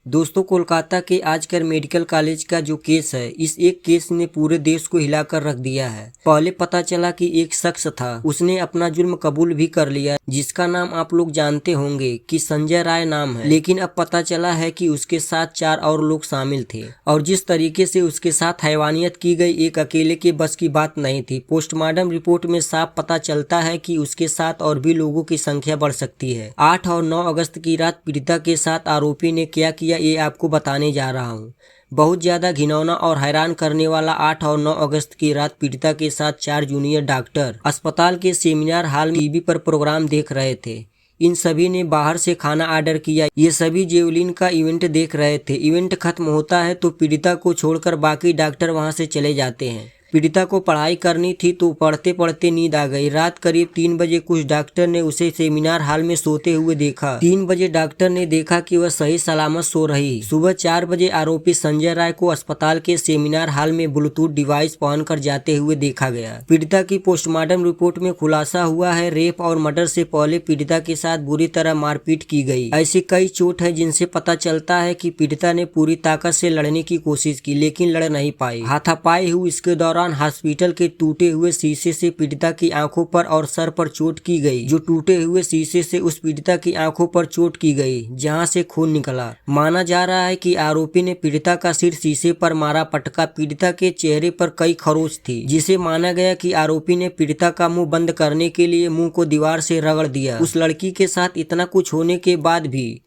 दोस्तों, कोलकाता के आजकर medical college का जो केस है, इस एक केस ने पूरे देश को हिलाकर रख दिया है। पहले पता चला कि एक शख्स था, उसने अपना जुर्म कबूल भी कर लिया, जिसका नाम आप लोग जानते होंगे कि संजय राय नाम है। लेकिन अब पता चला है कि उसके साथ 4 और लोग शामिल थे और जिस तरीके से उसके साथ हैवानियत की गई, एक अकेले के बस की बात नहीं थी। पोस्टमार्टम रिपोर्ट में साफ पता चलता है कि उसके साथ और भी लोगों की संख्या बढ़ सकती है। 8 और 9 अगस्त की रात पीड़िता के साथ आरोपी ने क्या किया, ये आपको बताने जा रहा हूँ। बहुत ज्यादा घिनौना और हैरान करने वाला 8 और 9 अगस्त की रात पीड़िता के साथ 4 जूनियर डॉक्टर अस्पताल के सेमिनार हॉल में टीवी पर प्रोग्राम देख रहे थे। इन सभी ने बाहर से खाना ऑर्डर किया। ये सभी जेवलिन का इवेंट देख रहे थे। इवेंट खत्म होता है तो पीड़िता को छोड़कर बाकी डॉक्टर वहां से चले जाते हैं। पीड़िता को पढ़ाई करनी थी तो पढ़ते पढ़ते नींद आ गई। रात करीब 3 बजे कुछ डॉक्टर ने उसे सेमिनार हॉल में सोते हुए देखा। 3 बजे डॉक्टर ने देखा कि वह सही सलामत सो रही। सुबह 4 बजे आरोपी संजय राय को अस्पताल के सेमिनार हॉल में ब्लूटूथ डिवाइस पहनकर जाते हुए देखा गया। पीड़िता की पोस्टमार्टम रिपोर्ट में खुलासा हुआ है, रेप और मर्डर से पहले पीड़िता के साथ बुरी तरह मारपीट की गई। ऐसी कई चोट है जिनसे पता चलता है कि पीड़िता ने पूरी ताकत से लड़ने की कोशिश की, लेकिन लड़ नहीं पाई। हाथापाई हुई। इसके दौरान हॉस्पिटल के टूटे हुए शीशे से पीड़िता की आंखों पर और सर पर चोट की गई। जो टूटे हुए शीशे से उस पीड़िता की आंखों पर चोट की गई, जहां से खून निकला। माना जा रहा है कि आरोपी ने पीड़िता का सिर शीशे पर मारा पटका। पीड़िता के चेहरे पर कई खरोच थी, जिसे माना गया कि आरोपी ने पीड़िता का मुंह बंद करने के लिए मुंह को दीवार से रगड़ दिया। उस लड़की के साथ इतना कुछ होने के बाद भी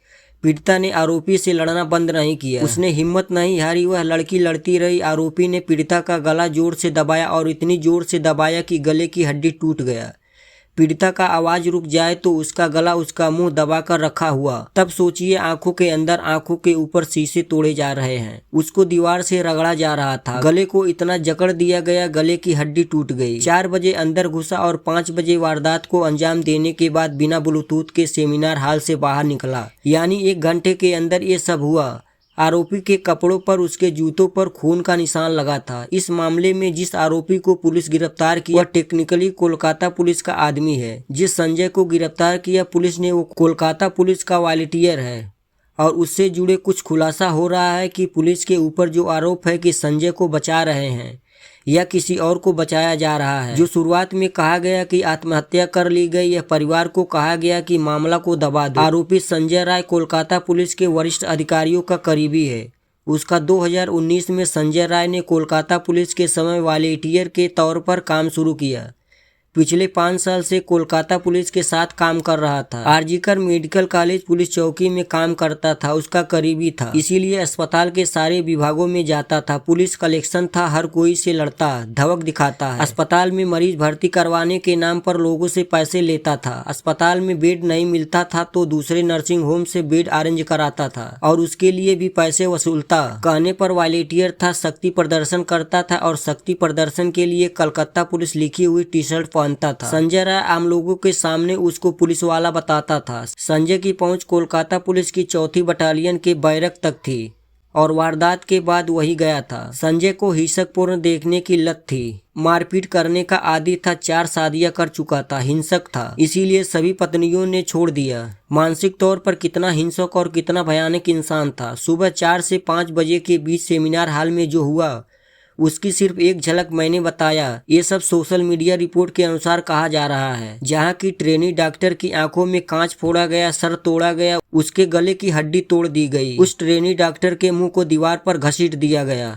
पीड़िता ने आरोपी से लड़ना बंद नहीं किया। उसने हिम्मत नहीं हारी, वह लड़की लड़ती रही। आरोपी ने पीड़िता का गला जोर से दबाया और इतनी जोर से दबाया कि गले की हड्डी टूट गया। पीड़िता का आवाज रुक जाए तो उसका गला उसका मुंह दबाकर रखा हुआ। तब सोचिए, आंखों के अंदर आंखों के ऊपर शीशे तोड़े जा रहे हैं। उसको दीवार से रगड़ा जा रहा था। गले को इतना जकड़ दिया गया, गले की हड्डी टूट गई। 4 बजे अंदर घुसा और 5 बजे वारदात को अंजाम देने के बाद बिना ब्लूटूथ के सेमिनार हॉल से बाहर निकला। यानी 1 घंटे के अंदर ये सब हुआ। आरोपी के कपड़ों पर, उसके जूतों पर खून का निशान लगा था। इस मामले में जिस आरोपी को पुलिस गिरफ्तार किया, वह टेक्निकली कोलकाता पुलिस का आदमी है। जिस संजय को गिरफ्तार किया पुलिस ने, वो कोलकाता पुलिस का वॉलंटियर है और उससे जुड़े कुछ खुलासा हो रहा है कि पुलिस के ऊपर जो आरोप है कि संजय को बचा रहे हैं या किसी और को बचाया जा रहा है। जो शुरुआत में कहा गया कि आत्महत्या कर ली गई, या परिवार को कहा गया कि मामला को दबा दो। आरोपी संजय राय कोलकाता पुलिस के वरिष्ठ अधिकारियों का करीबी है। उसका 2019 में संजय राय ने कोलकाता पुलिस के समय वॉलंटियर के तौर पर काम शुरू किया। पिछले 5 साल से कोलकाता पुलिस के साथ काम कर रहा था। आरजीकर मेडिकल कॉलेज पुलिस चौकी में काम करता था, उसका करीबी था, इसीलिए अस्पताल के सारे विभागों में जाता था। पुलिस कलेक्शन था, हर कोई से लड़ता, धवक दिखाता है। अस्पताल में मरीज भर्ती करवाने के नाम पर लोगों से पैसे लेता था। अस्पताल में बेड नहीं मिलता था तो दूसरे नर्सिंग होम से बेड अरेंज कराता था और उसके लिए भी पैसे वसूलता। कहने पर वॉलंटियर था, शक्ति प्रदर्शन करता था और शक्ति प्रदर्शन के लिए कलकत्ता पुलिस लिखी हुई टी शर्ट था। संजय राय आम लोगों के सामने उसको पुलिस वाला बताता था। संजय की पहुंच कोलकाता पुलिस की 4थी बटालियन के बैरक तक थी और वारदात के बाद वही गया था। संजय को हिंसकपूर्ण देखने की लत थी, मारपीट करने का आदी था, 4 शादियां कर चुका था, हिंसक था, इसीलिए सभी पत्नियों ने छोड़ दिया। मानसिक तौर पर कितना हिंसक और कितना भयानक इंसान था। सुबह 4 से 5 बजे के बीच सेमिनार हॉल में जो हुआ उसकी सिर्फ एक झलक मैंने बताया। ये सब सोशल मीडिया रिपोर्ट के अनुसार कहा जा रहा है। जहां की ट्रेनी डॉक्टर की आंखों में कांच फोड़ा गया, सर तोड़ा गया, उसके गले की हड्डी तोड़ दी गई, उस ट्रेनी डॉक्टर के मुंह को दीवार पर घसीट दिया गया।